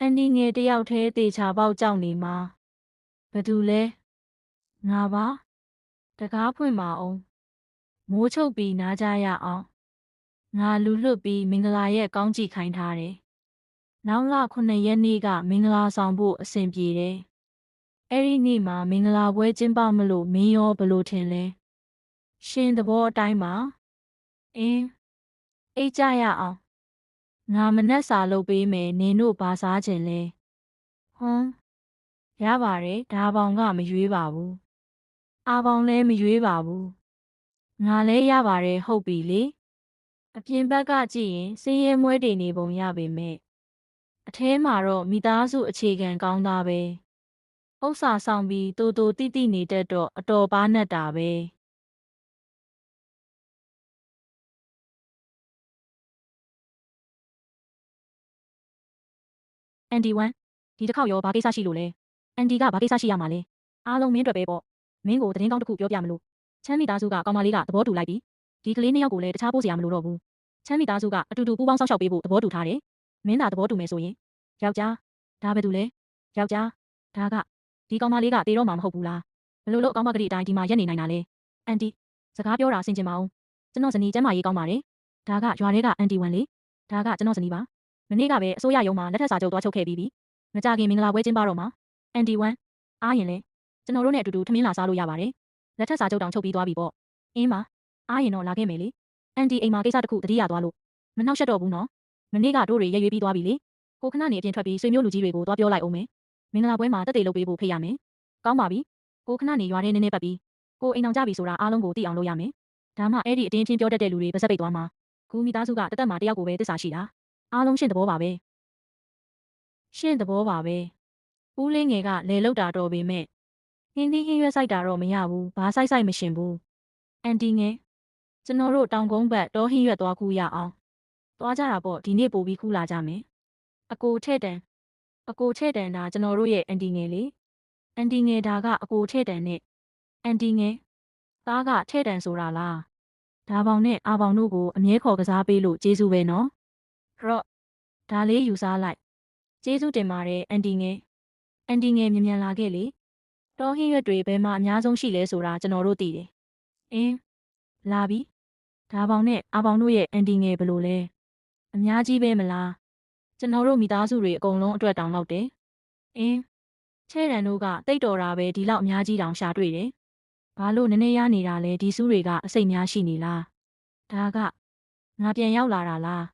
အန်ဒီငယ်တယောက်တည်းတေချာပေါက်ကြောက်နေမှာဘသူလဲငါပါတကားဖွင့်ပါအောင်မိုးချုပ်ပြီးနားကြရအောင်ငါလူလွတ်ပြီးမင်္ဂလာရဲ့ကောင်းကြည့်ခိုင်းထားတယ်နောက်လ9 ရက်နေ့ကမင်္ဂလာဆောင်ဖို့အဆင်ပြေတယ်အဲ့ဒီနေ့မှာမင်္ဂလာပွဲကျင်းပမလို့မင်းရောဘလို့ထင်လဲရှင်သဘောအတိုင်းပါအိတ်ကြရအောင်ငါမနှက်စာလုပ်ပေးမယ်နင်တို့ဘာစားချင်လဲရပါတယ်ဒါပေါင်ကမရွေးပါဘူးအာပေါင်လည်းမရွေးပါဘူးငါလည်းရပါတယ်ဟုတ်ပြီလေအပြင်ဘက်ကကြည့်ရင်စင်းရဲမွဲတေနေပုံရပေမဲ့အထဲမှာတော့မိသားစုအခြေခံကောင်းသားပဲဥစ္စာဆောင်ပြီးတိုးတိုးတိတိနေတတ်တော့အတော်ပါနဲ့တာပဲအန်ဒီ1ဒီတစ်ခေါက်ရောဘာကိစ္စရှိလို့လဲအန်ဒီကဘာကိစ္စရှိရမှာလဲအားလုံးမင်းအတွက်ပဲပေါ့မင်းကိုသတင်းကောင်းတစ်ခုပြောပြမလို့ချမ်းမိသားစုကကောင်မလေးကသဘောတူလိုက်ပြီဒီကလေးနှစ်ယောက်ကိုလည်းတခြားပို့စရာမလိုတော့ဘူးချမ်းမိသားစုကအတူတူပူးပေါင်းဆောက်ရှောက်ပေးဖို့သဘောတူထားတယ်မင်းသာသဘောတူမယ်ဆိုရင်ယောက်ျားဒါပဲသူလဲယောက်ျားဒါကဒီကောင်မလေးကတေတော့မှာမဟုတ်ဘူးလားဘလို့လို့အကောင်းမကလေးအတိုင်းဒီမှာရက်နေနိုင်တာလဲအန်တီစကားပြောတာဆင်ကျင်ပါအောင်ကျွန်တော်ဇနီးကျမ်းမာရေးကောင်းပါတယ်ဒါကရွာထဲကအန်တီ1လေဒါကကျွန်တော်ဇနီးပါမနေ့ကပဲအစိုးရရုံးမှာလက်ထပ်စာချုပ်သွားချုပ်ခဲ့ပြီးပြီမကြခင်မင်္ဂလာပွဲကျင်းပတော့မှာအန်တီ1အားရင်လဲကျွန်တော်တို့နဲ့အတူတူထမင်းလာစားလို့ရပါတယ်လက်ထပ်စာချုပ်တောင်ချုပ်ပြီးသွားပြီပေါ့အင်းပါအားရင်တော့လာခဲ့မယ်လေအန်တီအိမ်မှာကိစ္စတစ်ခုတတိယသွားလို့မနှောက်ရှက်တော့ဘူးနော်မနေ့ကတို့တွေရွေးပြီးသွားပြီလေကိုခဏနေအပြင်ထွက်ပြီးဆွေမျိုးလူကြီးတွေကိုသွားပြောလိုက်အောင်မယ်မင်္ဂလာပွဲမှာတက်တေလုပ်ပေးဖို့ဖိတ်ရမယ်ကောင်းပါပြီကိုခဏနေရွာထဲနည်းနည်းပတ်ပြီးကိုအိမ်အောင်ကြပြီဆိုတာအားလုံးကိုသိအောင်လုပ်ရမယ်ဒါမှအဲ့ဒီအတင်းချင်းပြောတတ်တဲ့လူတွေပါစက်ပိတ်သွားမှာကူမိသားစုကတသက်မှာတယောက်ကိုပဲတစ္ဆာရှိတာအားလုံးရှင်းသဘောပါပဲရှင်းသဘောပါပဲဦးလင်းငယ်ကလေလောက်တာတော်ပေမဲ့ဟင်းသီးဟင်းရွက်ဆိုင်တာတော့မရဘူးဘာဆိုင်မရှင်ဘူးအန်တီငယ်ကျွန်တော်တို့တောင်ကုန်းဘက်တောဟင်းရွက်သွားကူရအောင်သွားကြတာပေါ့ဒီနေ့ပို့ပြီးခူးလာကြမယ်အကိုထဲ့တန်ဒါကျွန်တော်တို့ရဲ့အန်တီငယ်လေအန်တီငယ်ဒါကအကိုထဲ့တန်နဲ့အန်တီငယ်သားကထဲ့တန်ဆိုတာလားဒါပေါင်နဲ့အာပေါင်တို့ကိုအမြဲခေါ်ကစားပေးလို့ကျေးဇူးပဲနော်ရော့ဒါလေးယူစားလိုက်ကျေးဇူးတင်ပါတယ်အန်တီငယ်မြန်လာခဲ့လေတောဟင်းရွက်တွေဘယ်မှာအများဆုံးရှိလဲဆိုတာကျွန်တော်တို့သိတယ်လာပြီဒါပေါင်နဲ့အာပေါင်တို့ရဲ့အန်တီငယ်ဘယ်လိုလဲအများကြီးပဲမလားကျွန်တော်တို့မိသားစုတွေအကုန်လုံးအတွက်တောင်လောက်တယ်ချဲ့ရန်တို့ကတိတ်တော်တာပဲဒီလောက်အများကြီးတောင်ရှာတွေ့တယ်ဘာလို့နည်းနည်းရနေတာလဲဒီစူးတွေကအစိတ်များရှိနေလားဒါကငါပြန်ရောက်လာတာလား